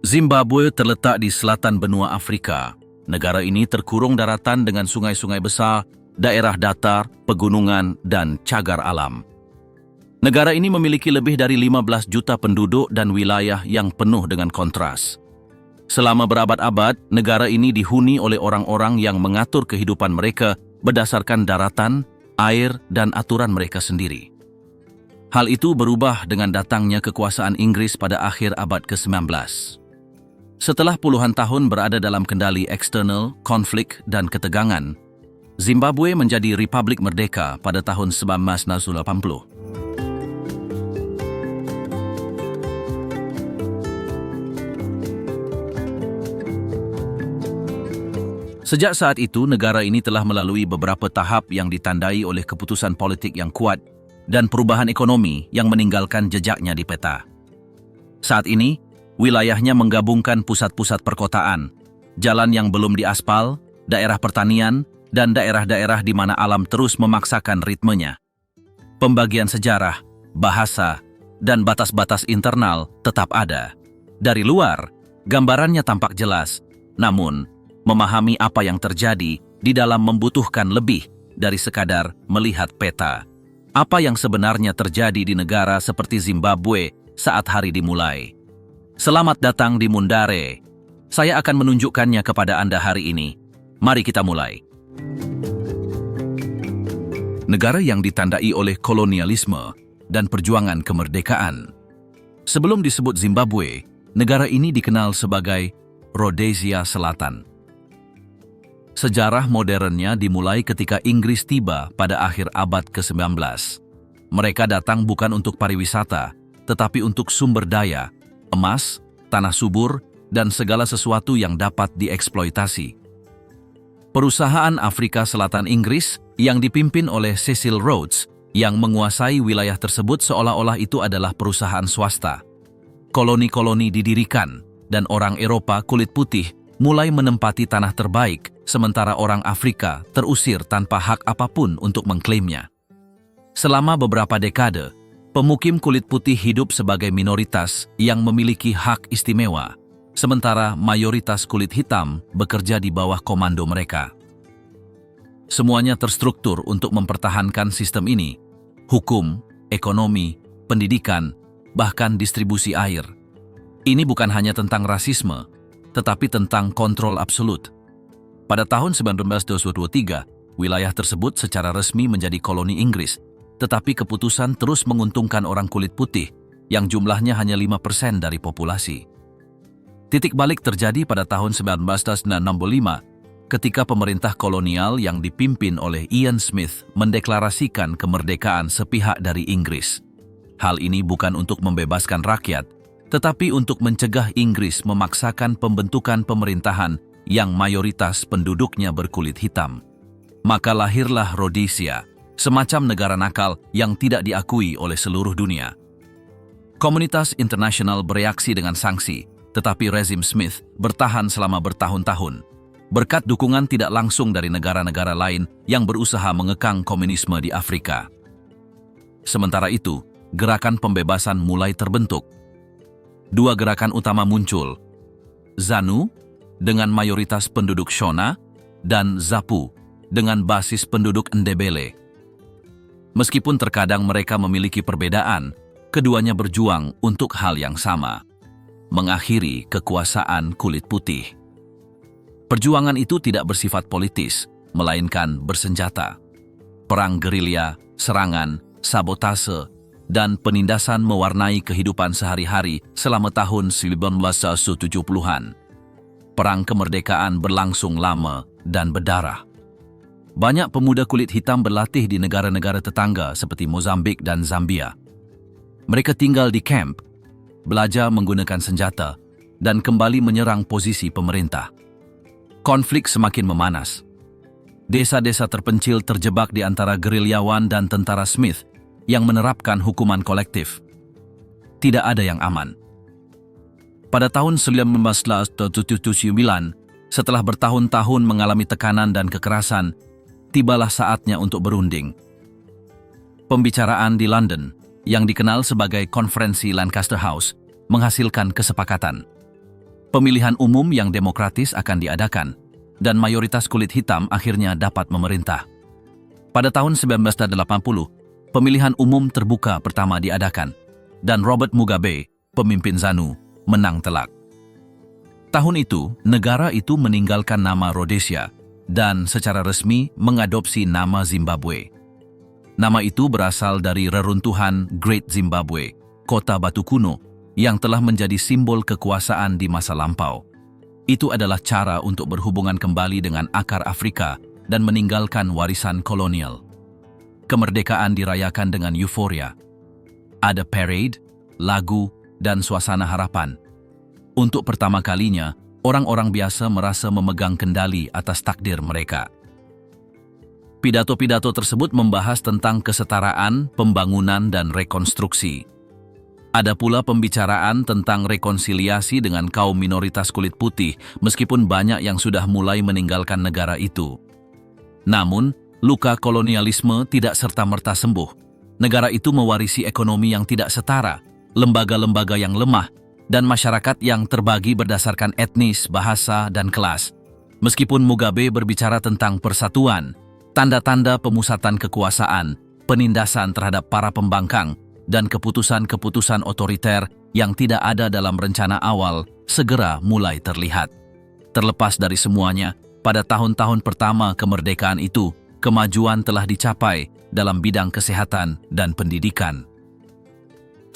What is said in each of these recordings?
Zimbabwe terletak di selatan benua Afrika. Negara ini terkurung daratan dengan sungai-sungai besar, daerah datar, pegunungan, dan cagar alam. Negara ini memiliki lebih dari 15 juta penduduk dan wilayah yang penuh dengan kontras. Selama berabad-abad, negara ini dihuni oleh orang-orang yang mengatur kehidupan mereka berdasarkan daratan, air, dan aturan mereka sendiri. Hal itu berubah dengan datangnya kekuasaan Inggris pada akhir abad ke-19. Setelah puluhan tahun berada dalam kendali eksternal, konflik, dan ketegangan, Zimbabwe menjadi Republik Merdeka pada tahun 1980. Sejak saat itu, negara ini telah melalui beberapa tahap yang ditandai oleh keputusan politik yang kuat dan perubahan ekonomi yang meninggalkan jejaknya di peta. Saat ini, wilayahnya menggabungkan pusat-pusat perkotaan, jalan yang belum diaspal, daerah pertanian, dan daerah-daerah di mana alam terus memaksakan ritmenya. Pembagian sejarah, bahasa, dan batas-batas internal tetap ada. Dari luar, gambarannya tampak jelas, namun memahami apa yang terjadi di dalam membutuhkan lebih dari sekadar melihat peta. Apa yang sebenarnya terjadi di negara seperti Zimbabwe saat hari dimulai. Selamat datang di Mundare. Saya akan menunjukkannya kepada Anda hari ini. Mari kita mulai. Negara yang ditandai oleh kolonialisme dan perjuangan kemerdekaan. Sebelum disebut Zimbabwe, negara ini dikenal sebagai Rhodesia Selatan. Sejarah modernnya dimulai ketika Inggris tiba pada akhir abad ke-19. Mereka datang bukan untuk pariwisata, tetapi untuk sumber daya, emas, tanah subur, dan segala sesuatu yang dapat dieksploitasi. Perusahaan Afrika Selatan Inggris yang dipimpin oleh Cecil Rhodes yang menguasai wilayah tersebut seolah-olah itu adalah perusahaan swasta. Koloni-koloni didirikan, dan orang Eropa kulit putih mulai menempati tanah terbaik, sementara orang Afrika terusir tanpa hak apapun untuk mengklaimnya. Selama beberapa dekade, pemukim kulit putih hidup sebagai minoritas yang memiliki hak istimewa, sementara mayoritas kulit hitam bekerja di bawah komando mereka. Semuanya terstruktur untuk mempertahankan sistem ini: hukum, ekonomi, pendidikan, bahkan distribusi air. Ini bukan hanya tentang rasisme, tetapi tentang kontrol absolut. Pada tahun 1923, wilayah tersebut secara resmi menjadi koloni Inggris, tetapi keputusan terus menguntungkan orang kulit putih yang jumlahnya hanya 5% dari populasi. Titik balik terjadi pada tahun 1965 ketika pemerintah kolonial yang dipimpin oleh Ian Smith mendeklarasikan kemerdekaan sepihak dari Inggris. Hal ini bukan untuk membebaskan rakyat, tetapi untuk mencegah Inggris memaksakan pembentukan pemerintahan yang mayoritas penduduknya berkulit hitam. Maka lahirlah Rhodesia, semacam negara nakal yang tidak diakui oleh seluruh dunia. Komunitas internasional bereaksi dengan sanksi, tetapi rezim Smith bertahan selama bertahun-tahun, berkat dukungan tidak langsung dari negara-negara lain yang berusaha mengekang komunisme di Afrika. Sementara itu, gerakan pembebasan mulai terbentuk. Dua gerakan utama muncul: ZANU dengan mayoritas penduduk Shona dan ZAPU dengan basis penduduk Ndebele. Meskipun terkadang mereka memiliki perbedaan, keduanya berjuang untuk hal yang sama: mengakhiri kekuasaan kulit putih. Perjuangan itu tidak bersifat politis, melainkan bersenjata. Perang gerilya, serangan, sabotase, dan penindasan mewarnai kehidupan sehari-hari selama tahun 1970-an. Perang kemerdekaan berlangsung lama dan berdarah. Banyak pemuda kulit hitam berlatih di negara-negara tetangga seperti Mozambik dan Zambia. Mereka tinggal di kamp, belajar menggunakan senjata, dan kembali menyerang posisi pemerintah. Konflik semakin memanas. Desa-desa terpencil terjebak di antara gerilyawan dan tentara Smith yang menerapkan hukuman kolektif. Tidak ada yang aman. Pada tahun 1979, setelah bertahun-tahun mengalami tekanan dan kekerasan, tibalah saatnya untuk berunding. Pembicaraan di London, yang dikenal sebagai Konferensi Lancaster House, menghasilkan kesepakatan. Pemilihan umum yang demokratis akan diadakan, dan mayoritas kulit hitam akhirnya dapat memerintah. Pada tahun 1980, pemilihan umum terbuka pertama diadakan, dan Robert Mugabe, pemimpin ZANU, menang telak. Tahun itu, negara itu meninggalkan nama Rhodesia dan secara resmi mengadopsi nama Zimbabwe. Nama itu berasal dari reruntuhan Great Zimbabwe, kota batu kuno, yang telah menjadi simbol kekuasaan di masa lampau. Itu adalah cara untuk berhubungan kembali dengan akar Afrika dan meninggalkan warisan kolonial. Kemerdekaan dirayakan dengan euforia. Ada parade, lagu, dan suasana harapan. Untuk pertama kalinya, orang-orang biasa merasa memegang kendali atas takdir mereka. Pidato-pidato tersebut membahas tentang kesetaraan, pembangunan, dan rekonstruksi. Ada pula pembicaraan tentang rekonsiliasi dengan kaum minoritas kulit putih, meskipun banyak yang sudah mulai meninggalkan negara itu. Namun, luka kolonialisme tidak serta-merta sembuh. Negara itu mewarisi ekonomi yang tidak setara, lembaga-lembaga yang lemah, dan masyarakat yang terbagi berdasarkan etnis, bahasa, dan kelas. Meskipun Mugabe berbicara tentang persatuan, tanda-tanda pemusatan kekuasaan, penindasan terhadap para pembangkang, dan keputusan-keputusan otoriter yang tidak ada dalam rencana awal segera mulai terlihat. Terlepas dari semuanya, pada tahun-tahun pertama kemerdekaan itu, kemajuan telah dicapai dalam bidang kesehatan dan pendidikan.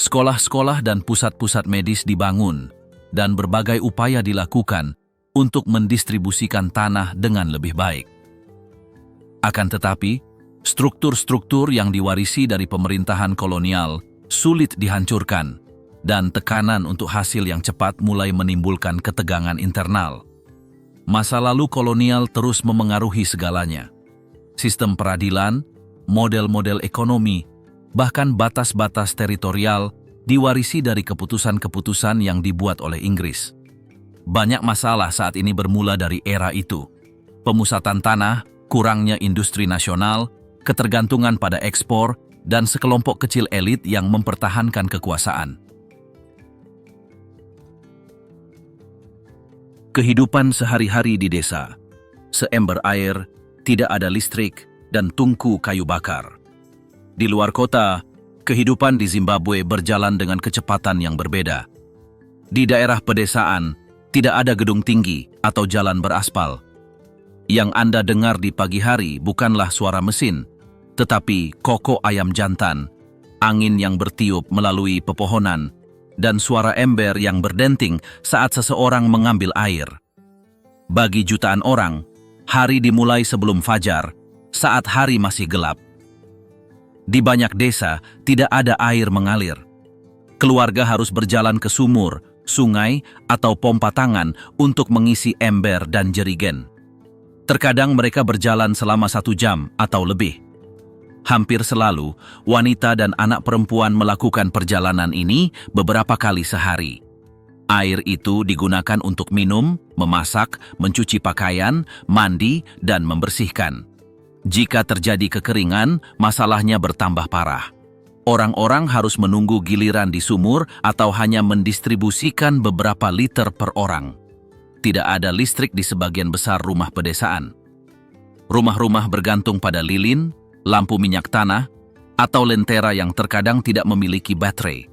Sekolah-sekolah dan pusat-pusat medis dibangun, dan berbagai upaya dilakukan untuk mendistribusikan tanah dengan lebih baik. Akan tetapi, struktur-struktur yang diwarisi dari pemerintahan kolonial sulit dihancurkan, dan tekanan untuk hasil yang cepat mulai menimbulkan ketegangan internal. Masa lalu kolonial terus memengaruhi segalanya. Sistem peradilan, model-model ekonomi, bahkan batas-batas teritorial diwarisi dari keputusan-keputusan yang dibuat oleh Inggris. Banyak masalah saat ini bermula dari era itu. Pemusatan tanah, kurangnya industri nasional, ketergantungan pada ekspor, dan sekelompok kecil elit yang mempertahankan kekuasaan. Kehidupan sehari-hari di desa. Seember air, tidak ada listrik, dan tungku kayu bakar. Di luar kota, kehidupan di Zimbabwe berjalan dengan kecepatan yang berbeda. Di daerah pedesaan, tidak ada gedung tinggi atau jalan beraspal. Yang Anda dengar di pagi hari bukanlah suara mesin, tetapi kokok ayam jantan, angin yang bertiup melalui pepohonan, dan suara ember yang berdenting saat seseorang mengambil air. Bagi jutaan orang, hari dimulai sebelum fajar, saat hari masih gelap. Di banyak desa, tidak ada air mengalir. Keluarga harus berjalan ke sumur, sungai, atau pompa tangan untuk mengisi ember dan jerigen. Terkadang mereka berjalan selama 1 jam atau lebih. Hampir selalu, wanita dan anak perempuan melakukan perjalanan ini beberapa kali sehari. Air itu digunakan untuk minum, memasak, mencuci pakaian, mandi, dan membersihkan. Jika terjadi kekeringan, masalahnya bertambah parah. Orang-orang harus menunggu giliran di sumur atau hanya mendistribusikan beberapa liter per orang. Tidak ada listrik di sebagian besar rumah pedesaan. Rumah-rumah bergantung pada lilin, lampu minyak tanah, atau lentera yang terkadang tidak memiliki baterai.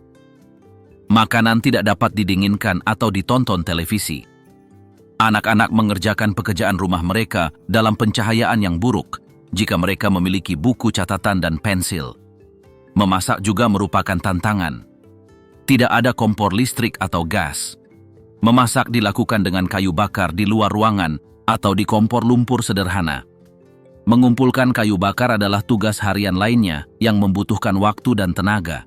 Makanan tidak dapat didinginkan atau ditonton televisi. Anak-anak mengerjakan pekerjaan rumah mereka dalam pencahayaan yang buruk jika mereka memiliki buku catatan dan pensil. Memasak juga merupakan tantangan. Tidak ada kompor listrik atau gas. Memasak dilakukan dengan kayu bakar di luar ruangan atau di kompor lumpur sederhana. Mengumpulkan kayu bakar adalah tugas harian lainnya yang membutuhkan waktu dan tenaga.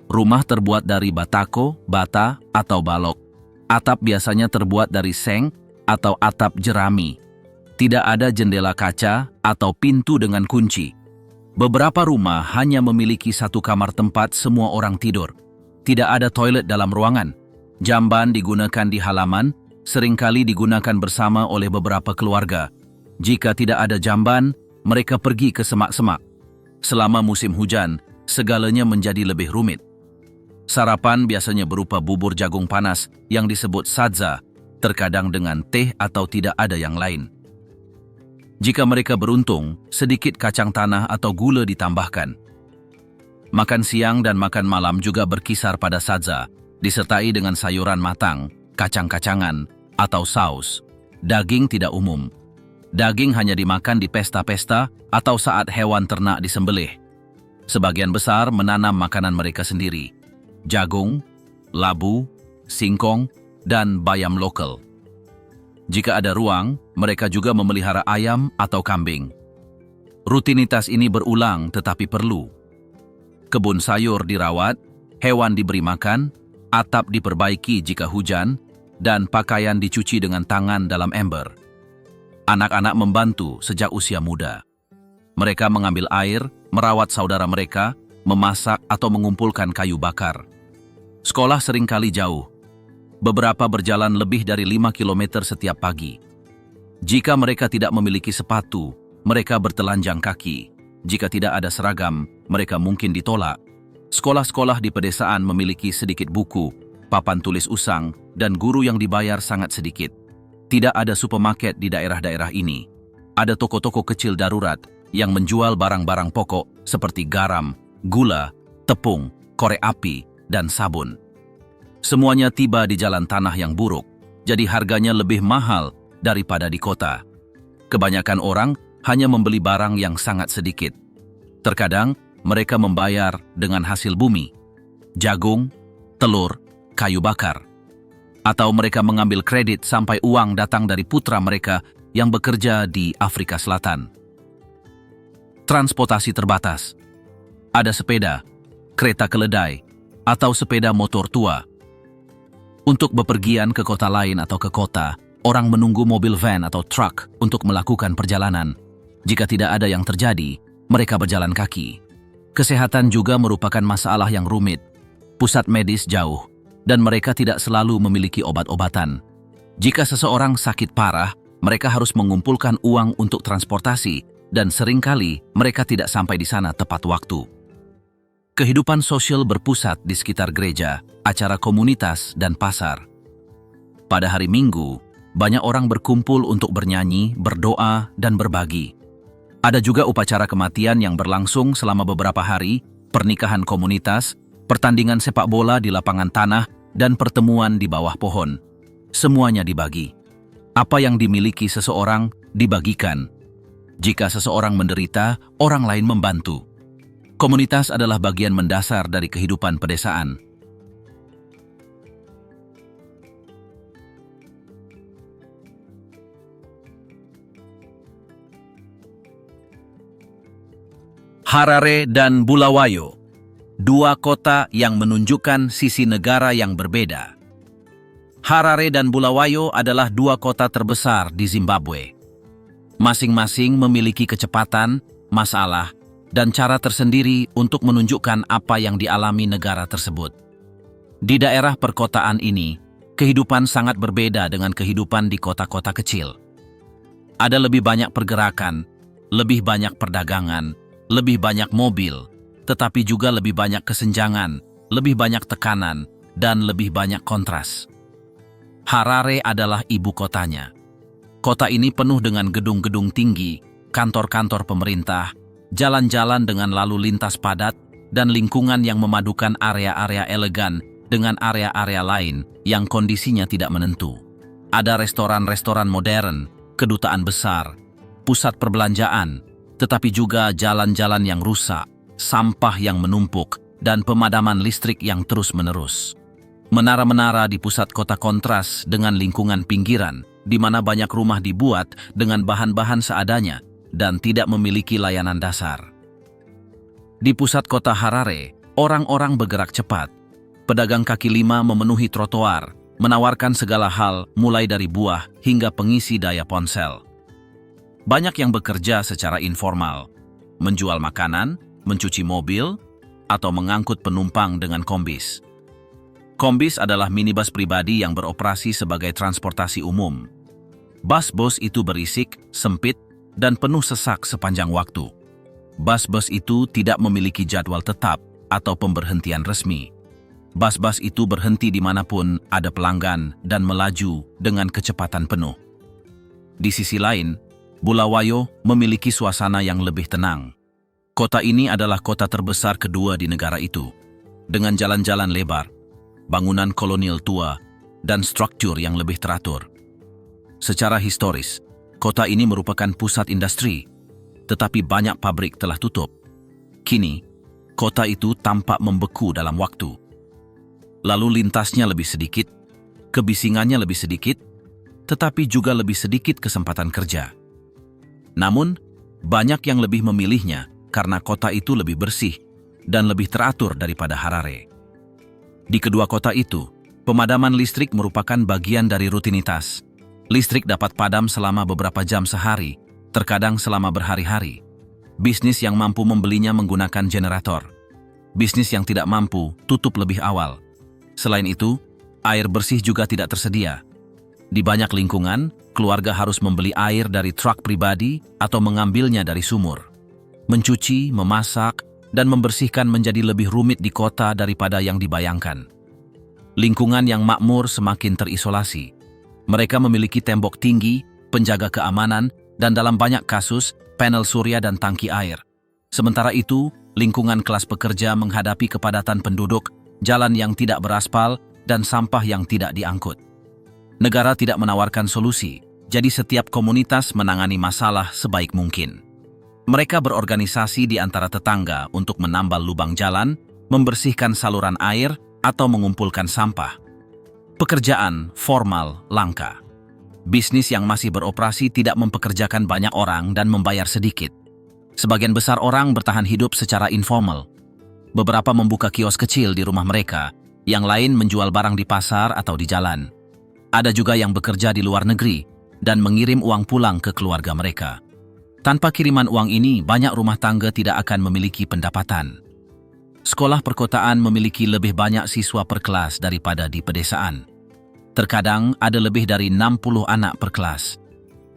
Rumah terbuat dari batako, bata, atau balok. Atap biasanya terbuat dari seng atau atap jerami. Tidak ada jendela kaca atau pintu dengan kunci. Beberapa rumah hanya memiliki 1 kamar tempat semua orang tidur. Tidak ada toilet dalam ruangan. Jamban digunakan di halaman, seringkali digunakan bersama oleh beberapa keluarga. Jika tidak ada jamban, mereka pergi ke semak-semak. Selama musim hujan, segalanya menjadi lebih rumit. Sarapan biasanya berupa bubur jagung panas yang disebut sadza, terkadang dengan teh atau tidak ada yang lain. Jika mereka beruntung, sedikit kacang tanah atau gula ditambahkan. Makan siang dan makan malam juga berkisar pada sadza, disertai dengan sayuran matang, kacang-kacangan, atau saus. Daging tidak umum. Daging hanya dimakan di pesta-pesta atau saat hewan ternak disembelih. Sebagian besar menanam makanan mereka sendiri. Jagung, labu, singkong, dan bayam lokal. Jika ada ruang, mereka juga memelihara ayam atau kambing. Rutinitas ini berulang tetapi perlu. Kebun sayur dirawat, hewan diberi makan, atap diperbaiki jika hujan, dan pakaian dicuci dengan tangan dalam ember. Anak-anak membantu sejak usia muda. Mereka mengambil air, merawat saudara mereka, memasak atau mengumpulkan kayu bakar. Sekolah seringkali jauh. Beberapa berjalan lebih dari 5 km setiap pagi. Jika mereka tidak memiliki sepatu, mereka bertelanjang kaki. Jika tidak ada seragam, mereka mungkin ditolak. Sekolah-sekolah di pedesaan memiliki sedikit buku, papan tulis usang, dan guru yang dibayar sangat sedikit. Tidak ada supermarket di daerah-daerah ini. Ada toko-toko kecil darurat yang menjual barang-barang pokok seperti garam, gula, tepung, korek api, dan sabun. Semuanya tiba di jalan tanah yang buruk, jadi harganya lebih mahal daripada di kota. Kebanyakan orang hanya membeli barang yang sangat sedikit. Terkadang mereka membayar dengan hasil bumi, jagung, telur, kayu bakar. Atau mereka mengambil kredit sampai uang datang dari putra mereka yang bekerja di Afrika Selatan. Transportasi terbatas. Ada sepeda, kereta keledai, atau sepeda motor tua. Untuk bepergian ke kota lain atau ke kota, orang menunggu mobil van atau truk untuk melakukan perjalanan. Jika tidak ada yang terjadi, mereka berjalan kaki. Kesehatan juga merupakan masalah yang rumit. Pusat medis jauh, dan mereka tidak selalu memiliki obat-obatan. Jika seseorang sakit parah, mereka harus mengumpulkan uang untuk transportasi, dan seringkali mereka tidak sampai di sana tepat waktu. Kehidupan sosial berpusat di sekitar gereja, acara komunitas, dan pasar. Pada hari Minggu, banyak orang berkumpul untuk bernyanyi, berdoa, dan berbagi. Ada juga upacara kematian yang berlangsung selama beberapa hari, pernikahan komunitas, pertandingan sepak bola di lapangan tanah, dan pertemuan di bawah pohon. Semuanya dibagi. Apa yang dimiliki seseorang dibagikan. Jika seseorang menderita, orang lain membantu. Komunitas adalah bagian mendasar dari kehidupan pedesaan. Harare dan Bulawayo, dua kota yang menunjukkan sisi negara yang berbeda. Harare dan Bulawayo adalah dua kota terbesar di Zimbabwe. Masing-masing memiliki kecepatan, masalah, dan cara tersendiri untuk menunjukkan apa yang dialami negara tersebut. Di daerah perkotaan ini, kehidupan sangat berbeda dengan kehidupan di kota-kota kecil. Ada lebih banyak pergerakan, lebih banyak perdagangan, lebih banyak mobil, tetapi juga lebih banyak kesenjangan, lebih banyak tekanan, dan lebih banyak kontras. Harare adalah ibu kotanya. Kota ini penuh dengan gedung-gedung tinggi, kantor-kantor pemerintah, jalan-jalan dengan lalu lintas padat, dan lingkungan yang memadukan area-area elegan dengan area-area lain yang kondisinya tidak menentu. Ada restoran-restoran modern, kedutaan besar, pusat perbelanjaan, tetapi juga jalan-jalan yang rusak, sampah yang menumpuk, dan pemadaman listrik yang terus-menerus. Menara-menara di pusat kota kontras dengan lingkungan pinggiran, di mana banyak rumah dibuat dengan bahan-bahan seadanya, dan tidak memiliki layanan dasar. Di pusat kota Harare, orang-orang bergerak cepat. Pedagang kaki lima memenuhi trotoar, menawarkan segala hal mulai dari buah hingga pengisi daya ponsel. Banyak yang bekerja secara informal, menjual makanan, mencuci mobil, atau mengangkut penumpang dengan kombis. Kombis adalah minibus pribadi yang beroperasi sebagai transportasi umum. Bus-bus itu berisik, sempit, dan penuh sesak sepanjang waktu. Bus-bus itu tidak memiliki jadwal tetap atau pemberhentian resmi. Bas-bas itu berhenti dimanapun ada pelanggan dan melaju dengan kecepatan penuh. Di sisi lain, Bulawayo memiliki suasana yang lebih tenang. Kota ini adalah kota terbesar kedua di negara itu, dengan jalan-jalan lebar, bangunan kolonial tua, dan struktur yang lebih teratur. Secara historis, kota ini merupakan pusat industri, tetapi banyak pabrik telah tutup. Kini, kota itu tampak membeku dalam waktu. Lalu lintasnya lebih sedikit, kebisingannya lebih sedikit, tetapi juga lebih sedikit kesempatan kerja. Namun, banyak yang lebih memilihnya karena kota itu lebih bersih dan lebih teratur daripada Harare. Di kedua kota itu, pemadaman listrik merupakan bagian dari rutinitas. Listrik dapat padam selama beberapa jam sehari, terkadang selama berhari-hari. Bisnis yang mampu membelinya menggunakan generator. Bisnis yang tidak mampu tutup lebih awal. Selain itu, air bersih juga tidak tersedia. Di banyak lingkungan, keluarga harus membeli air dari truk pribadi atau mengambilnya dari sumur. Mencuci, memasak, dan membersihkan menjadi lebih rumit di kota daripada yang dibayangkan. Lingkungan yang makmur semakin terisolasi. Mereka memiliki tembok tinggi, penjaga keamanan, dan dalam banyak kasus, panel surya dan tangki air. Sementara itu, lingkungan kelas pekerja menghadapi kepadatan penduduk, jalan yang tidak beraspal, dan sampah yang tidak diangkut. Negara tidak menawarkan solusi, jadi setiap komunitas menangani masalah sebaik mungkin. Mereka berorganisasi di antara tetangga untuk menambal lubang jalan, membersihkan saluran air, atau mengumpulkan sampah. Pekerjaan formal langka. Bisnis yang masih beroperasi tidak mempekerjakan banyak orang dan membayar sedikit. Sebagian besar orang bertahan hidup secara informal. Beberapa membuka kios kecil di rumah mereka, yang lain menjual barang di pasar atau di jalan. Ada juga yang bekerja di luar negeri dan mengirim uang pulang ke keluarga mereka. Tanpa kiriman uang ini, banyak rumah tangga tidak akan memiliki pendapatan. Sekolah perkotaan memiliki lebih banyak siswa per kelas daripada di pedesaan. Terkadang ada lebih dari 60 anak per kelas.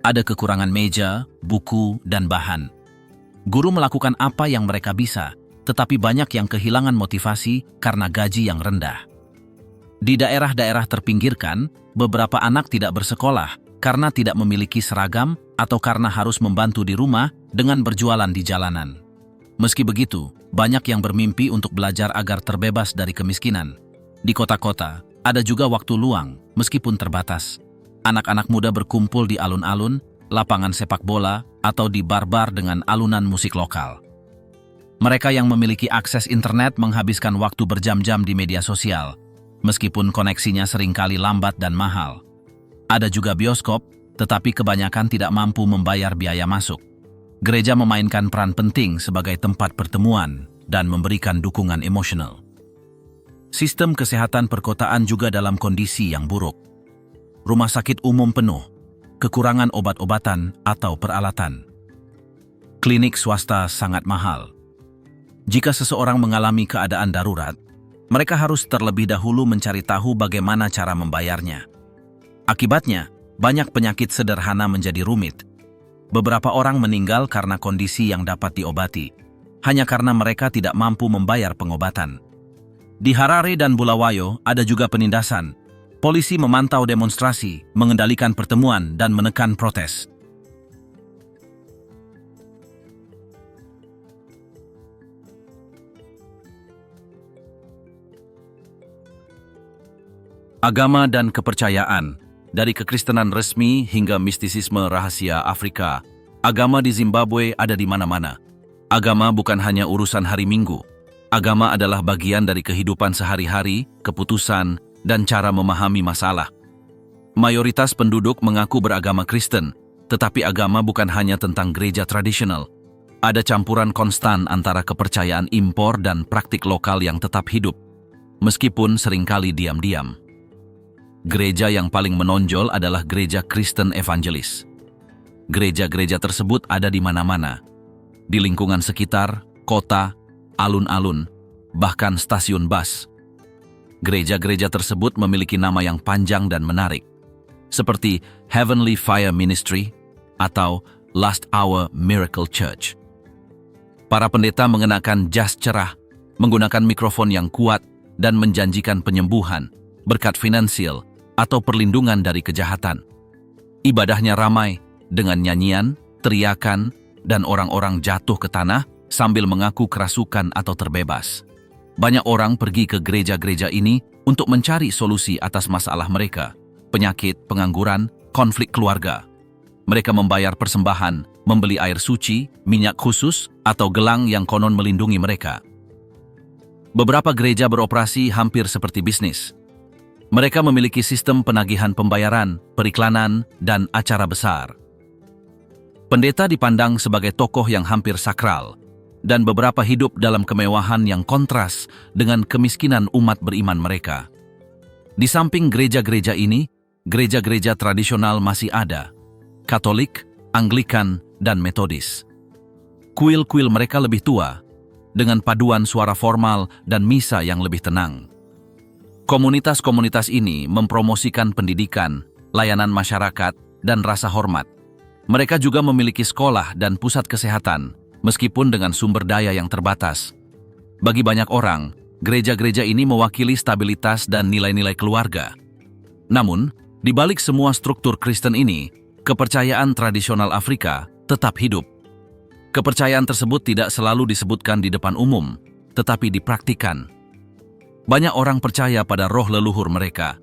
Ada kekurangan meja, buku, dan bahan. Guru melakukan apa yang mereka bisa, tetapi banyak yang kehilangan motivasi karena gaji yang rendah. Di daerah-daerah terpinggirkan, beberapa anak tidak bersekolah karena tidak memiliki seragam atau karena harus membantu di rumah dengan berjualan di jalanan. Meski begitu, banyak yang bermimpi untuk belajar agar terbebas dari kemiskinan. Di kota-kota, ada juga waktu luang, meskipun terbatas. Anak-anak muda berkumpul di alun-alun, lapangan sepak bola, atau di bar-bar dengan alunan musik lokal. Mereka yang memiliki akses internet menghabiskan waktu berjam-jam di media sosial, meskipun koneksinya seringkali lambat dan mahal. Ada juga bioskop, tetapi kebanyakan tidak mampu membayar biaya masuk. Gereja memainkan peran penting sebagai tempat pertemuan dan memberikan dukungan emosional. Sistem kesehatan perkotaan juga dalam kondisi yang buruk. Rumah sakit umum penuh, kekurangan obat-obatan atau peralatan. Klinik swasta sangat mahal. Jika seseorang mengalami keadaan darurat, mereka harus terlebih dahulu mencari tahu bagaimana cara membayarnya. Akibatnya, banyak penyakit sederhana menjadi rumit. Beberapa orang meninggal karena kondisi yang dapat diobati, hanya karena mereka tidak mampu membayar pengobatan. Di Harare dan Bulawayo ada juga penindasan. Polisi memantau demonstrasi, mengendalikan pertemuan, dan menekan protes. Agama dan kepercayaan. Dari kekristenan resmi hingga mistisisme rahasia Afrika, agama di Zimbabwe ada di mana-mana. Agama bukan hanya urusan hari Minggu. Agama adalah bagian dari kehidupan sehari-hari, keputusan, dan cara memahami masalah. Mayoritas penduduk mengaku beragama Kristen, tetapi agama bukan hanya tentang gereja tradisional. Ada campuran konstan antara kepercayaan impor dan praktik lokal yang tetap hidup, meskipun seringkali diam-diam. Gereja yang paling menonjol adalah gereja Kristen Evangelis. Gereja-gereja tersebut ada di mana-mana, di lingkungan sekitar, kota, alun-alun, bahkan stasiun bus. Gereja-gereja tersebut memiliki nama yang panjang dan menarik, seperti Heavenly Fire Ministry atau Last Hour Miracle Church. Para pendeta mengenakan jas cerah, menggunakan mikrofon yang kuat, dan menjanjikan penyembuhan, berkat finansial, atau perlindungan dari kejahatan. Ibadahnya ramai dengan nyanyian, teriakan, dan orang-orang jatuh ke tanah sambil mengaku kerasukan atau terbebas. Banyak orang pergi ke gereja-gereja ini untuk mencari solusi atas masalah mereka, penyakit, pengangguran, konflik keluarga. Mereka membayar persembahan, membeli air suci, minyak khusus, atau gelang yang konon melindungi mereka. Beberapa gereja beroperasi hampir seperti bisnis. Mereka memiliki sistem penagihan pembayaran, periklanan, dan acara besar. Pendeta dipandang sebagai tokoh yang hampir sakral, dan beberapa hidup dalam kemewahan yang kontras dengan kemiskinan umat beriman mereka. Di samping gereja-gereja ini, gereja-gereja tradisional masih ada: Katolik, Anglikan, dan Metodis. Kuil-kuil mereka lebih tua, dengan paduan suara formal dan misa yang lebih tenang. Komunitas-komunitas ini mempromosikan pendidikan, layanan masyarakat, dan rasa hormat. Mereka juga memiliki sekolah dan pusat kesehatan, meskipun dengan sumber daya yang terbatas. Bagi banyak orang, gereja-gereja ini mewakili stabilitas dan nilai-nilai keluarga. Namun, di balik semua struktur Kristen ini, kepercayaan tradisional Afrika tetap hidup. Kepercayaan tersebut tidak selalu disebutkan di depan umum, tetapi dipraktikkan. Banyak orang percaya pada roh leluhur mereka.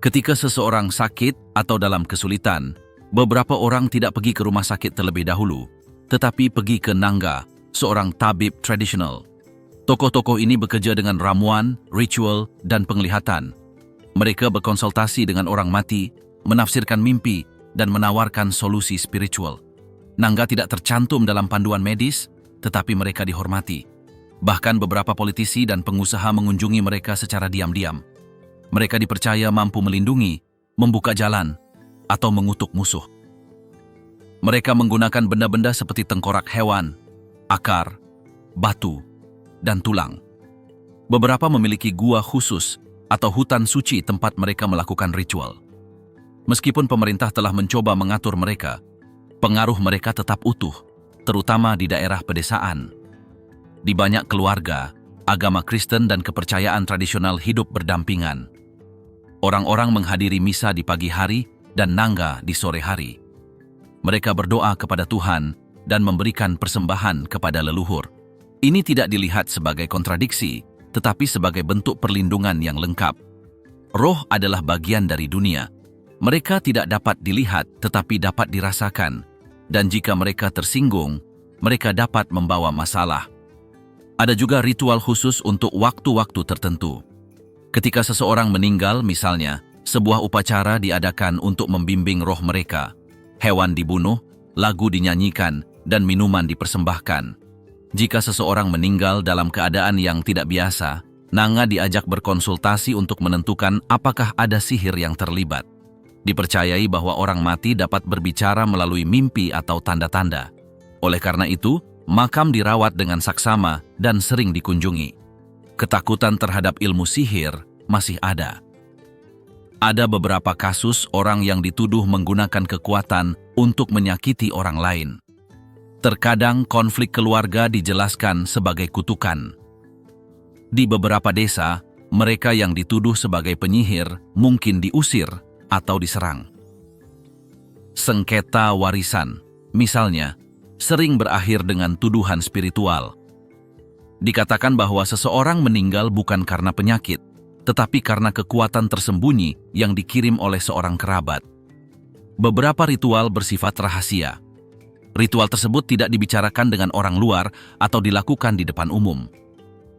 Ketika seseorang sakit atau dalam kesulitan, beberapa orang tidak pergi ke rumah sakit terlebih dahulu, tetapi pergi ke Nanga, seorang tabib tradisional. Tokoh-tokoh ini bekerja dengan ramuan, ritual, dan penglihatan. Mereka berkonsultasi dengan orang mati, menafsirkan mimpi, dan menawarkan solusi spiritual. Nanga tidak tercantum dalam panduan medis, tetapi mereka dihormati. Bahkan beberapa politisi dan pengusaha mengunjungi mereka secara diam-diam. Mereka dipercaya mampu melindungi, membuka jalan, atau mengutuk musuh. Mereka menggunakan benda-benda seperti tengkorak hewan, akar, batu, dan tulang. Beberapa memiliki gua khusus atau hutan suci tempat mereka melakukan ritual. Meskipun pemerintah telah mencoba mengatur mereka, pengaruh mereka tetap utuh, terutama di daerah pedesaan. Di banyak keluarga, agama Kristen dan kepercayaan tradisional hidup berdampingan. Orang-orang menghadiri misa di pagi hari dan Nanga di sore hari. Mereka berdoa kepada Tuhan dan memberikan persembahan kepada leluhur. Ini tidak dilihat sebagai kontradiksi, tetapi sebagai bentuk perlindungan yang lengkap. Roh adalah bagian dari dunia. Mereka tidak dapat dilihat tetapi dapat dirasakan, dan jika mereka tersinggung, mereka dapat membawa masalah. Ada juga ritual khusus untuk waktu-waktu tertentu. Ketika seseorang meninggal, misalnya, sebuah upacara diadakan untuk membimbing roh mereka. Hewan dibunuh, lagu dinyanyikan, dan minuman dipersembahkan. Jika seseorang meninggal dalam keadaan yang tidak biasa, Nanga diajak berkonsultasi untuk menentukan apakah ada sihir yang terlibat. Dipercayai bahwa orang mati dapat berbicara melalui mimpi atau tanda-tanda. Oleh karena itu, makam dirawat dengan saksama dan sering dikunjungi. Ketakutan terhadap ilmu sihir masih ada. Ada beberapa kasus orang yang dituduh menggunakan kekuatan untuk menyakiti orang lain. Terkadang konflik keluarga dijelaskan sebagai kutukan. Di beberapa desa, mereka yang dituduh sebagai penyihir mungkin diusir atau diserang. Sengketa warisan, misalnya, sering berakhir dengan tuduhan spiritual. Dikatakan bahwa seseorang meninggal bukan karena penyakit, tetapi karena kekuatan tersembunyi yang dikirim oleh seorang kerabat. Beberapa ritual bersifat rahasia. Ritual tersebut tidak dibicarakan dengan orang luar atau dilakukan di depan umum.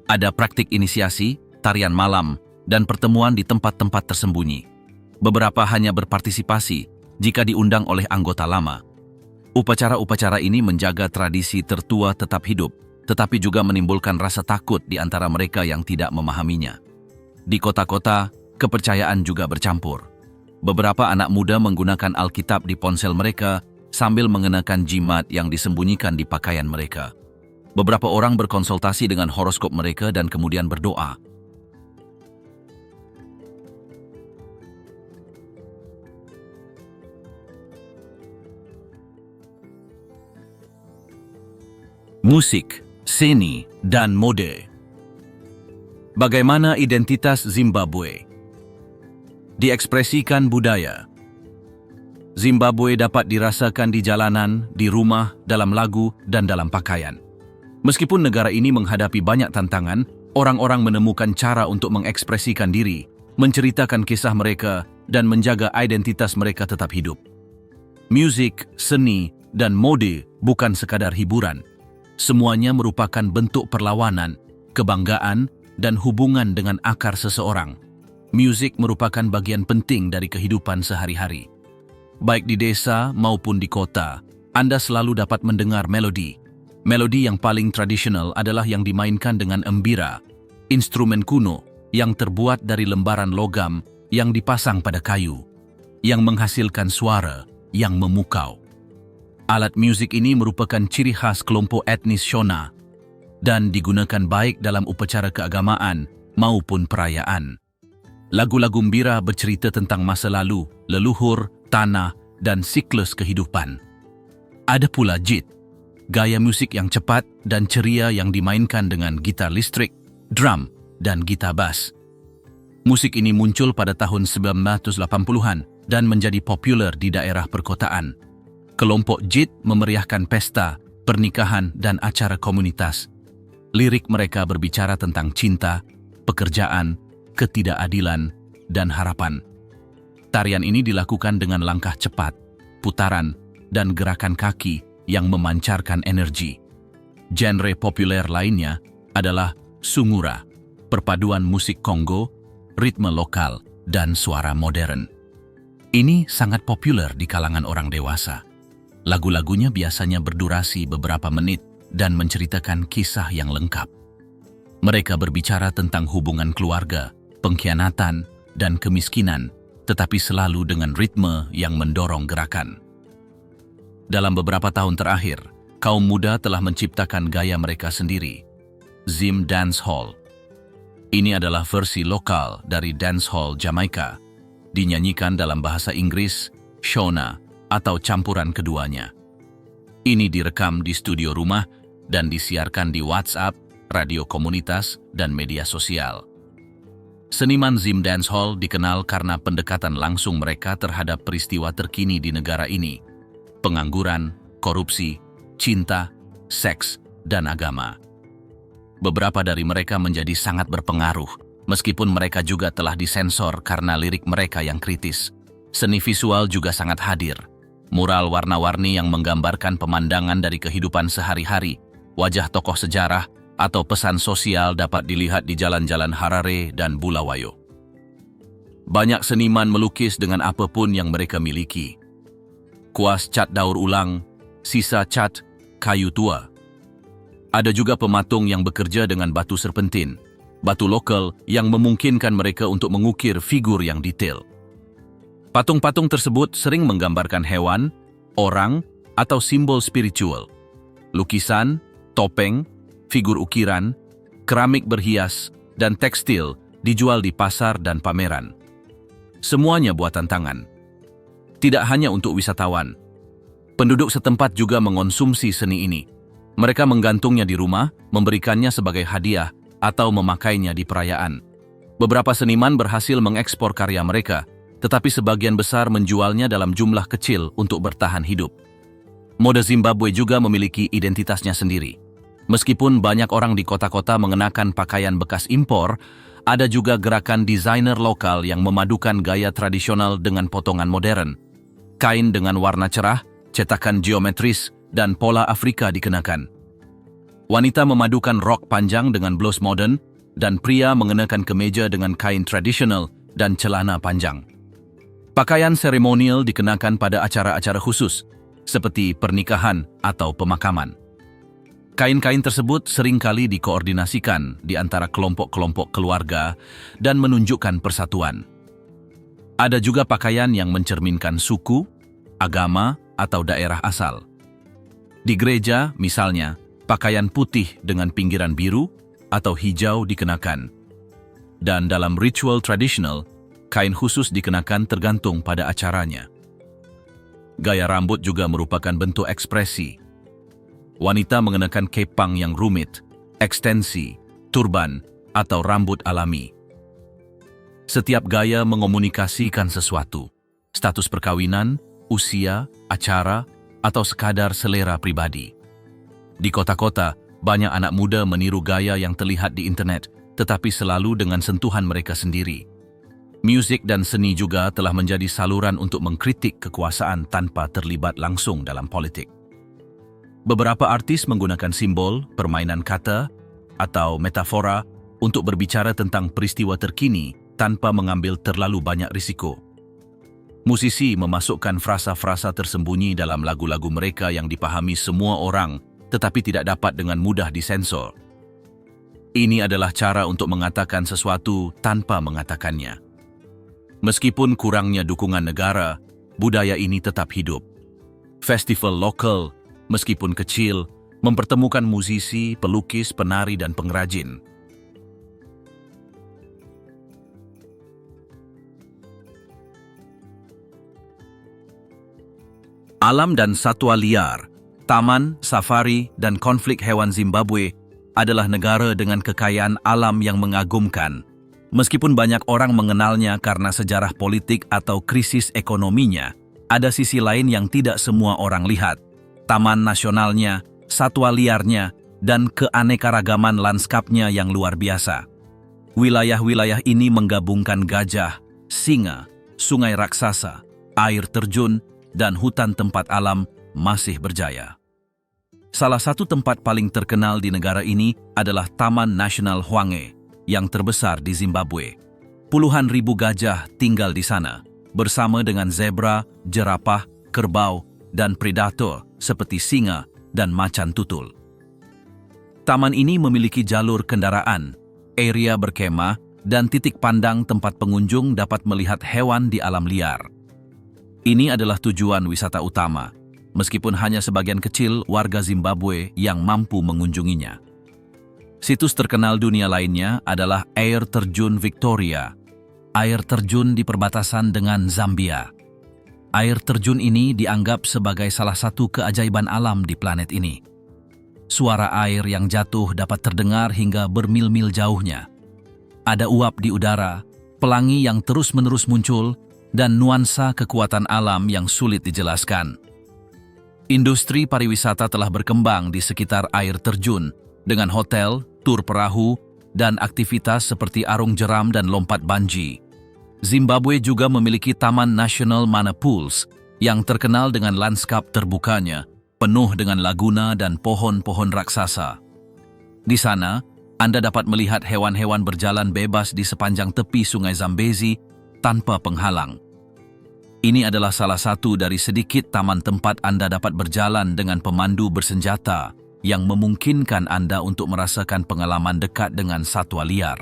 Ada praktik inisiasi, tarian malam, dan pertemuan di tempat-tempat tersembunyi. Beberapa hanya berpartisipasi jika diundang oleh anggota lama. Upacara-upacara ini menjaga tradisi tertua tetap hidup, tetapi juga menimbulkan rasa takut di antara mereka yang tidak memahaminya. Di kota-kota, kepercayaan juga bercampur. Beberapa anak muda menggunakan Alkitab di ponsel mereka sambil mengenakan jimat yang disembunyikan di pakaian mereka. Beberapa orang berkonsultasi dengan horoskop mereka dan kemudian berdoa. Musik, seni, dan mode. Bagaimana identitas Zimbabwe? Diekspresikan budaya. Zimbabwe dapat dirasakan di jalanan, di rumah, dalam lagu, dan dalam pakaian. Meskipun negara ini menghadapi banyak tantangan, orang-orang menemukan cara untuk mengekspresikan diri, menceritakan kisah mereka, dan menjaga identitas mereka tetap hidup. Musik, seni, dan mode bukan sekadar hiburan. Semuanya merupakan bentuk perlawanan, kebanggaan, dan hubungan dengan akar seseorang. Musik merupakan bagian penting dari kehidupan sehari-hari. Baik di desa maupun di kota, Anda selalu dapat mendengar melodi. Melodi yang paling tradisional adalah yang dimainkan dengan embira, instrumen kuno yang terbuat dari lembaran logam yang dipasang pada kayu, yang menghasilkan suara yang memukau. Alat musik ini merupakan ciri khas kelompok etnis Shona dan digunakan baik dalam upacara keagamaan maupun perayaan. Lagu-lagu gembira bercerita tentang masa lalu, leluhur, tanah, dan siklus kehidupan. Ada pula jit, gaya musik yang cepat dan ceria yang dimainkan dengan gitar listrik, drum, dan gitar bass. Musik ini muncul pada tahun 1980-an dan menjadi populer di daerah perkotaan. Kelompok jit memeriahkan pesta, pernikahan, dan acara komunitas. Lirik mereka berbicara tentang cinta, pekerjaan, ketidakadilan, dan harapan. Tarian ini dilakukan dengan langkah cepat, putaran, dan gerakan kaki yang memancarkan energi. Genre populer lainnya adalah sungura, perpaduan musik Kongo, ritme lokal, dan suara modern. Ini sangat populer di kalangan orang dewasa. Lagu-lagunya biasanya berdurasi beberapa menit dan menceritakan kisah yang lengkap. Mereka berbicara tentang hubungan keluarga, pengkhianatan, dan kemiskinan, tetapi selalu dengan ritme yang mendorong gerakan. Dalam beberapa tahun terakhir, kaum muda telah menciptakan gaya mereka sendiri, Zim Dancehall. Ini adalah versi lokal dari dancehall Jamaika, dinyanyikan dalam bahasa Inggris, Shona, atau campuran keduanya. Ini direkam di studio rumah dan disiarkan di WhatsApp, radio komunitas, dan media sosial. Seniman Zim Dancehall dikenal karena pendekatan langsung mereka terhadap peristiwa terkini di negara ini, pengangguran, korupsi, cinta, seks, dan agama. Beberapa dari mereka menjadi sangat berpengaruh, meskipun mereka juga telah disensor karena lirik mereka yang kritis. Seni visual juga sangat hadir. Mural warna-warni yang menggambarkan pemandangan dari kehidupan sehari-hari, wajah tokoh sejarah, atau pesan sosial dapat dilihat di jalan-jalan Harare dan Bulawayo. Banyak seniman melukis dengan apapun yang mereka miliki. Kuas cat daur ulang, sisa cat, kayu tua. Ada juga pematung yang bekerja dengan batu serpentin, batu lokal yang memungkinkan mereka untuk mengukir figur yang detail. Patung-patung tersebut sering menggambarkan hewan, orang, atau simbol spiritual. Lukisan, topeng, figur ukiran, keramik berhias, dan tekstil dijual di pasar dan pameran. Semuanya buatan tangan. Tidak hanya untuk wisatawan. Penduduk setempat juga mengonsumsi seni ini. Mereka menggantungnya di rumah, memberikannya sebagai hadiah, atau memakainya di perayaan. Beberapa seniman berhasil mengekspor karya mereka, tetapi sebagian besar menjualnya dalam jumlah kecil untuk bertahan hidup. Mode Zimbabwe juga memiliki identitasnya sendiri. Meskipun banyak orang di kota-kota mengenakan pakaian bekas impor, ada juga gerakan desainer lokal yang memadukan gaya tradisional dengan potongan modern. Kain dengan warna cerah, cetakan geometris, dan pola Afrika dikenakan. Wanita memadukan rok panjang dengan blus modern, dan pria mengenakan kemeja dengan kain tradisional dan celana panjang. Pakaian seremonial dikenakan pada acara-acara khusus, seperti pernikahan atau pemakaman. Kain-kain tersebut seringkali dikoordinasikan di antara kelompok-kelompok keluarga dan menunjukkan persatuan. Ada juga pakaian yang mencerminkan suku, agama, atau daerah asal. Di gereja, misalnya, pakaian putih dengan pinggiran biru atau hijau dikenakan. Dan dalam ritual tradisional, kain khusus dikenakan tergantung pada acaranya. Gaya rambut juga merupakan bentuk ekspresi. Wanita mengenakan kepang yang rumit, ekstensi, turban, atau rambut alami. Setiap gaya mengomunikasikan sesuatu, status perkawinan, usia, acara, atau sekadar selera pribadi. Di kota-kota, banyak anak muda meniru gaya yang terlihat di internet, tetapi selalu dengan sentuhan mereka sendiri. Musik dan seni juga telah menjadi saluran untuk mengkritik kekuasaan tanpa terlibat langsung dalam politik. Beberapa artis menggunakan simbol, permainan kata, atau metafora untuk berbicara tentang peristiwa terkini tanpa mengambil terlalu banyak risiko. Musisi memasukkan frasa-frasa tersembunyi dalam lagu-lagu mereka yang dipahami semua orang, tetapi tidak dapat dengan mudah disensor. Ini adalah cara untuk mengatakan sesuatu tanpa mengatakannya. Meskipun kurangnya dukungan negara, budaya ini tetap hidup. Festival lokal, meskipun kecil, mempertemukan musisi, pelukis, penari, dan pengrajin. Alam dan satwa liar, taman, safari, dan konflik hewan Zimbabwe adalah negara dengan kekayaan alam yang mengagumkan. Meskipun banyak orang mengenalnya karena sejarah politik atau krisis ekonominya, ada sisi lain yang tidak semua orang lihat. Taman nasionalnya, satwa liarnya, dan keanekaragaman lanskapnya yang luar biasa. Wilayah-wilayah ini menggabungkan gajah, singa, sungai raksasa, air terjun, dan hutan tempat alam masih berjaya. Salah satu tempat paling terkenal di negara ini adalah Taman Nasional Hwange, yang terbesar di Zimbabwe. Puluhan ribu gajah tinggal di sana, bersama dengan zebra, jerapah, kerbau, dan predator seperti singa dan macan tutul. Taman ini memiliki jalur kendaraan, area berkemah, dan titik pandang tempat pengunjung dapat melihat hewan di alam liar. Ini adalah tujuan wisata utama, meskipun hanya sebagian kecil warga Zimbabwe yang mampu mengunjunginya. Situs terkenal dunia lainnya adalah Air Terjun Victoria, air terjun di perbatasan dengan Zambia. Air terjun ini dianggap sebagai salah satu keajaiban alam di planet ini. Suara air yang jatuh dapat terdengar hingga bermil-mil jauhnya. Ada uap di udara, pelangi yang terus-menerus muncul, dan nuansa kekuatan alam yang sulit dijelaskan. Industri pariwisata telah berkembang di sekitar air terjun, dengan hotel, tur perahu, dan aktivitas seperti arung jeram dan lompat bungee. Zimbabwe juga memiliki Taman Nasional Mana Pools yang terkenal dengan lanskap terbukanya, penuh dengan laguna dan pohon-pohon raksasa. Di sana, Anda dapat melihat hewan-hewan berjalan bebas di sepanjang tepi Sungai Zambezi tanpa penghalang. Ini adalah salah satu dari sedikit taman tempat Anda dapat berjalan dengan pemandu bersenjata yang memungkinkan Anda untuk merasakan pengalaman dekat dengan satwa liar.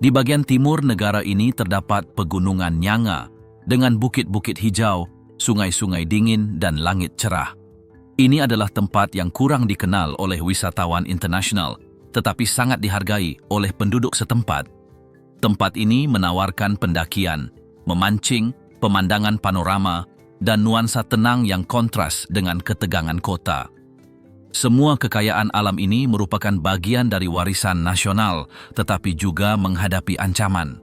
Di bagian timur negara ini terdapat pegunungan Nyanga dengan bukit-bukit hijau, sungai-sungai dingin, dan langit cerah. Ini adalah tempat yang kurang dikenal oleh wisatawan internasional, tetapi sangat dihargai oleh penduduk setempat. Tempat ini menawarkan pendakian, memancing, pemandangan panorama, dan nuansa tenang yang kontras dengan ketegangan kota. Semua kekayaan alam ini merupakan bagian dari warisan nasional, tetapi juga menghadapi ancaman.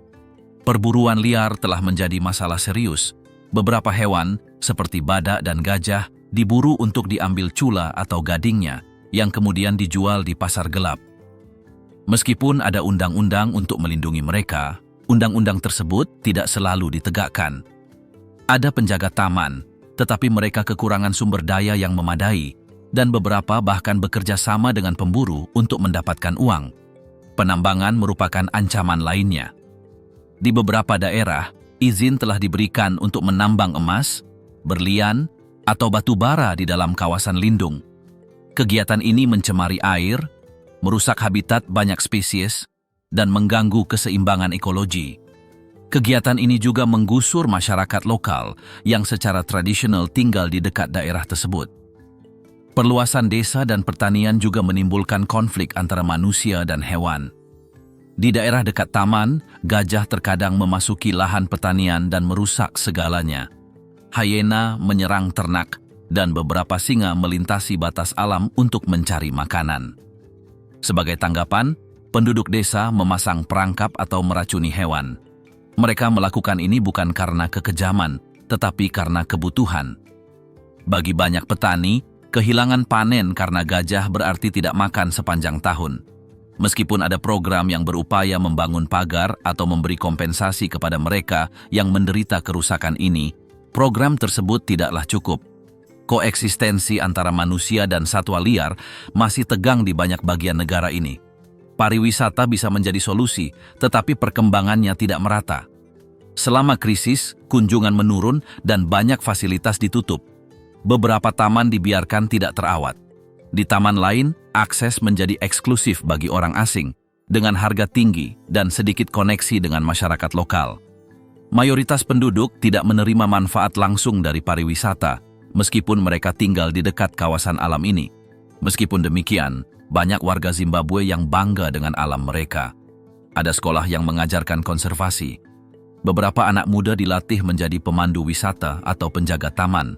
Perburuan liar telah menjadi masalah serius. Beberapa hewan, seperti badak dan gajah, diburu untuk diambil cula atau gadingnya, yang kemudian dijual di pasar gelap. Meskipun ada undang-undang untuk melindungi mereka, undang-undang tersebut tidak selalu ditegakkan. Ada penjaga taman, tetapi mereka kekurangan sumber daya yang memadai, dan beberapa bahkan bekerja sama dengan pemburu untuk mendapatkan uang. Penambangan merupakan ancaman lainnya. Di beberapa daerah, izin telah diberikan untuk menambang emas, berlian, atau batu bara di dalam kawasan lindung. Kegiatan ini mencemari air, merusak habitat banyak spesies, dan mengganggu keseimbangan ekologi. Kegiatan ini juga menggusur masyarakat lokal yang secara tradisional tinggal di dekat daerah tersebut. Perluasan desa dan pertanian juga menimbulkan konflik antara manusia dan hewan. Di daerah dekat taman, gajah terkadang memasuki lahan pertanian dan merusak segalanya. Hyena menyerang ternak, dan beberapa singa melintasi batas alam untuk mencari makanan. Sebagai tanggapan, penduduk desa memasang perangkap atau meracuni hewan. Mereka melakukan ini bukan karena kekejaman, tetapi karena kebutuhan. Bagi banyak petani, kehilangan panen karena gajah berarti tidak makan sepanjang tahun. Meskipun ada program yang berupaya membangun pagar atau memberi kompensasi kepada mereka yang menderita kerusakan ini, program tersebut tidaklah cukup. Koeksistensi antara manusia dan satwa liar masih tegang di banyak bagian negara ini. Pariwisata bisa menjadi solusi, tetapi perkembangannya tidak merata. Selama krisis, kunjungan menurun dan banyak fasilitas ditutup. Beberapa taman dibiarkan tidak terawat. Di taman lain, akses menjadi eksklusif bagi orang asing, dengan harga tinggi dan sedikit koneksi dengan masyarakat lokal. Mayoritas penduduk tidak menerima manfaat langsung dari pariwisata, meskipun mereka tinggal di dekat kawasan alam ini. Meskipun demikian, banyak warga Zimbabwe yang bangga dengan alam mereka. Ada sekolah yang mengajarkan konservasi. Beberapa anak muda dilatih menjadi pemandu wisata atau penjaga taman.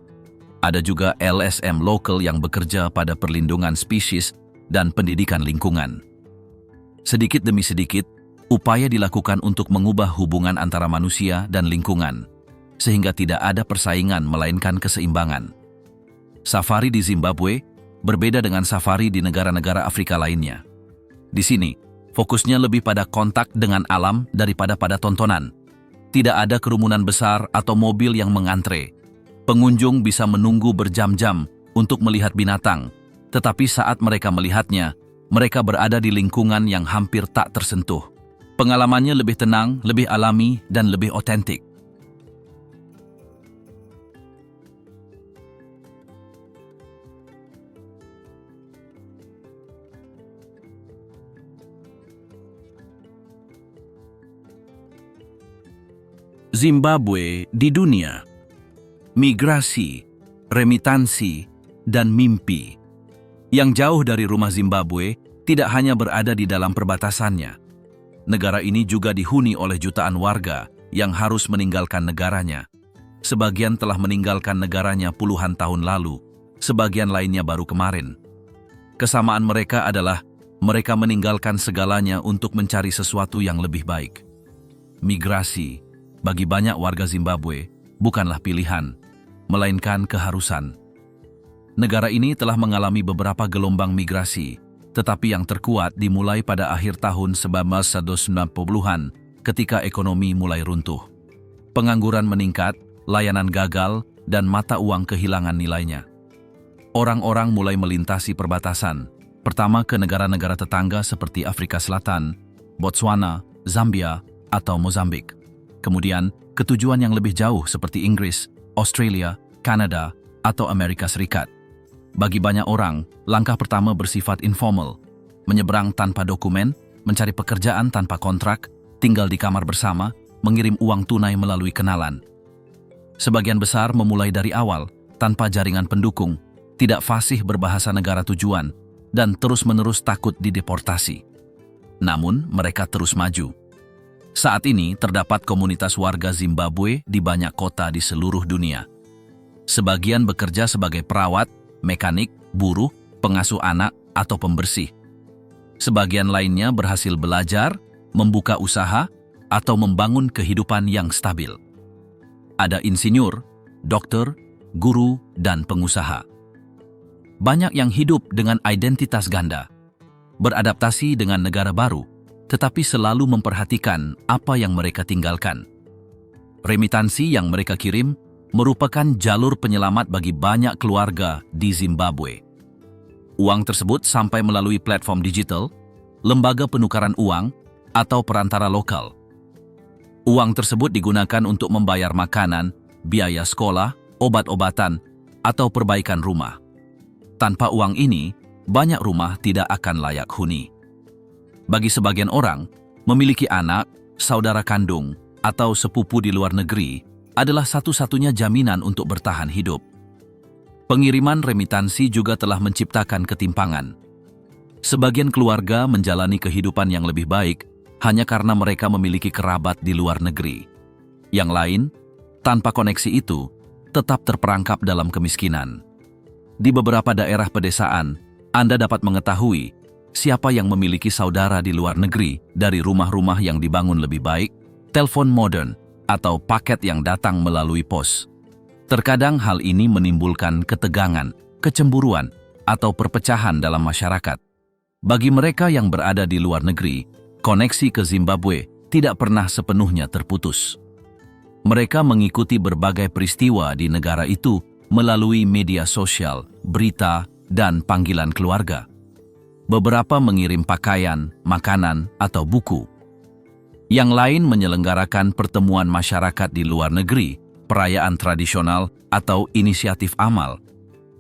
Ada juga LSM lokal yang bekerja pada perlindungan spesies dan pendidikan lingkungan. Sedikit demi sedikit, upaya dilakukan untuk mengubah hubungan antara manusia dan lingkungan, sehingga tidak ada persaingan melainkan keseimbangan. Safari di Zimbabwe berbeda dengan safari di negara-negara Afrika lainnya. Di sini, fokusnya lebih pada kontak dengan alam daripada pada tontonan. Tidak ada kerumunan besar atau mobil yang mengantre. Pengunjung bisa menunggu berjam-jam untuk melihat binatang, tetapi saat mereka melihatnya, mereka berada di lingkungan yang hampir tak tersentuh. Pengalamannya lebih tenang, lebih alami, dan lebih otentik. Zimbabwe di dunia. Migrasi, remitansi, dan mimpi. Yang jauh dari rumah Zimbabwe tidak hanya berada di dalam perbatasannya. Negara ini juga dihuni oleh jutaan warga yang harus meninggalkan negaranya. Sebagian telah meninggalkan negaranya puluhan tahun lalu, sebagian lainnya baru kemarin. Kesamaan mereka adalah mereka meninggalkan segalanya untuk mencari sesuatu yang lebih baik. Migrasi, bagi banyak warga Zimbabwe, bukanlah pilihan, melainkan keharusan. Negara ini telah mengalami beberapa gelombang migrasi, tetapi yang terkuat dimulai pada akhir tahun 1990-an ketika ekonomi mulai runtuh. Pengangguran meningkat, layanan gagal, dan mata uang kehilangan nilainya. Orang-orang mulai melintasi perbatasan, pertama ke negara-negara tetangga seperti Afrika Selatan, Botswana, Zambia, atau Mozambik. Kemudian ke tujuan yang lebih jauh seperti Inggris, Australia, Kanada, atau Amerika Serikat. Bagi banyak orang, langkah pertama bersifat informal, menyeberang tanpa dokumen, mencari pekerjaan tanpa kontrak, tinggal di kamar bersama, mengirim uang tunai melalui kenalan. Sebagian besar memulai dari awal, tanpa jaringan pendukung, tidak fasih berbahasa negara tujuan, dan terus-menerus takut dideportasi. Namun, mereka terus maju. Saat ini terdapat komunitas warga Zimbabwe di banyak kota di seluruh dunia. Sebagian bekerja sebagai perawat, mekanik, buruh, pengasuh anak, atau pembersih. Sebagian lainnya berhasil belajar, membuka usaha, atau membangun kehidupan yang stabil. Ada insinyur, dokter, guru, dan pengusaha. Banyak yang hidup dengan identitas ganda, beradaptasi dengan negara baru, tetapi selalu memperhatikan apa yang mereka tinggalkan. Remitansi yang mereka kirim merupakan jalur penyelamat bagi banyak keluarga di Zimbabwe. Uang tersebut sampai melalui platform digital, lembaga penukaran uang, atau perantara lokal. Uang tersebut digunakan untuk membayar makanan, biaya sekolah, obat-obatan, atau perbaikan rumah. Tanpa uang ini, banyak rumah tidak akan layak huni. Bagi sebagian orang, memiliki anak, saudara kandung, atau sepupu di luar negeri adalah satu-satunya jaminan untuk bertahan hidup. Pengiriman remitansi juga telah menciptakan ketimpangan. Sebagian keluarga menjalani kehidupan yang lebih baik hanya karena mereka memiliki kerabat di luar negeri. Yang lain, tanpa koneksi itu, tetap terperangkap dalam kemiskinan. Di beberapa daerah pedesaan, Anda dapat mengetahui siapa yang memiliki saudara di luar negeri dari rumah-rumah yang dibangun lebih baik, telepon modern, atau paket yang datang melalui pos. Terkadang hal ini menimbulkan ketegangan, kecemburuan, atau perpecahan dalam masyarakat. Bagi mereka yang berada di luar negeri, koneksi ke Zimbabwe tidak pernah sepenuhnya terputus. Mereka mengikuti berbagai peristiwa di negara itu melalui media sosial, berita, dan panggilan keluarga. Beberapa mengirim pakaian, makanan, atau buku. Yang lain menyelenggarakan pertemuan masyarakat di luar negeri, perayaan tradisional, atau inisiatif amal.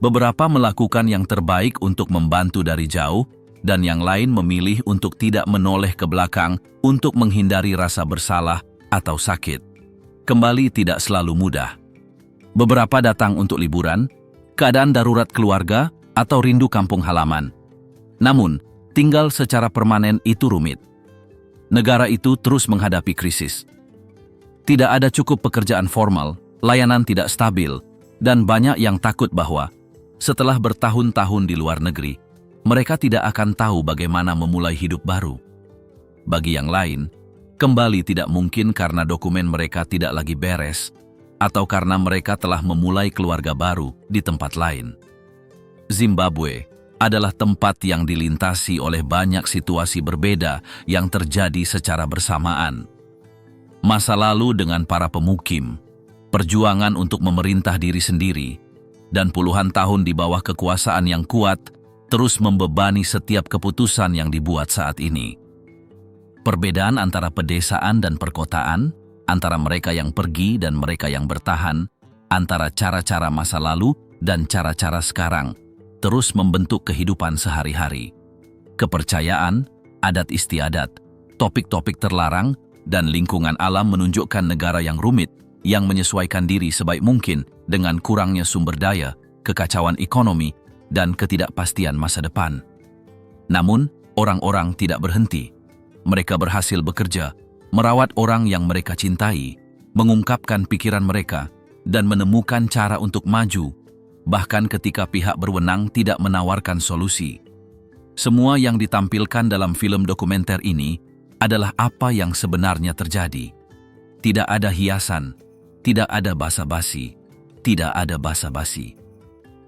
Beberapa melakukan yang terbaik untuk membantu dari jauh, dan yang lain memilih untuk tidak menoleh ke belakang untuk menghindari rasa bersalah atau sakit. Kembali tidak selalu mudah. Beberapa datang untuk liburan, keadaan darurat keluarga, atau rindu kampung halaman. Namun, tinggal secara permanen itu rumit. Negara itu terus menghadapi krisis. Tidak ada cukup pekerjaan formal, layanan tidak stabil, dan banyak yang takut bahwa setelah bertahun-tahun di luar negeri, mereka tidak akan tahu bagaimana memulai hidup baru. Bagi yang lain, kembali tidak mungkin karena dokumen mereka tidak lagi beres, atau karena mereka telah memulai keluarga baru di tempat lain. Zimbabwe adalah tempat yang dilintasi oleh banyak situasi berbeda yang terjadi secara bersamaan. Masa lalu dengan para pemukim, perjuangan untuk memerintah diri sendiri, dan puluhan tahun di bawah kekuasaan yang kuat terus membebani setiap keputusan yang dibuat saat ini. Perbedaan antara pedesaan dan perkotaan, antara mereka yang pergi dan mereka yang bertahan, antara cara-cara masa lalu dan cara-cara sekarang, terus membentuk kehidupan sehari-hari. Kepercayaan, adat istiadat, topik-topik terlarang, dan lingkungan alam menunjukkan negara yang rumit, yang menyesuaikan diri sebaik mungkin dengan kurangnya sumber daya, kekacauan ekonomi, dan ketidakpastian masa depan. Namun, orang-orang tidak berhenti. Mereka berhasil bekerja, merawat orang yang mereka cintai, mengungkapkan pikiran mereka, dan menemukan cara untuk maju, bahkan ketika pihak berwenang tidak menawarkan solusi. Semua yang ditampilkan dalam film dokumenter ini adalah apa yang sebenarnya terjadi. Tidak ada hiasan, tidak ada basa-basi, tidak ada basa-basi.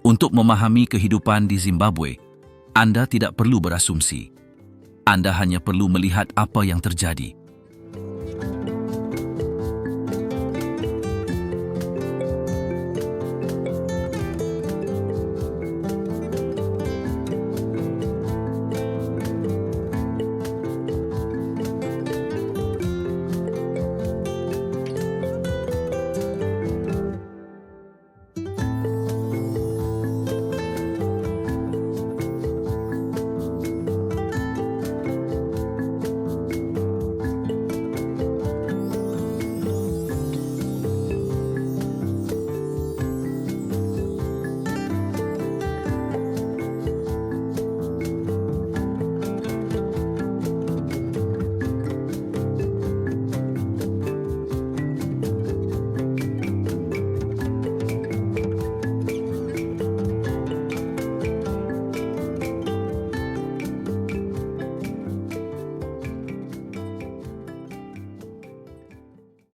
Untuk memahami kehidupan di Zimbabwe, Anda tidak perlu berasumsi. Anda hanya perlu melihat apa yang terjadi.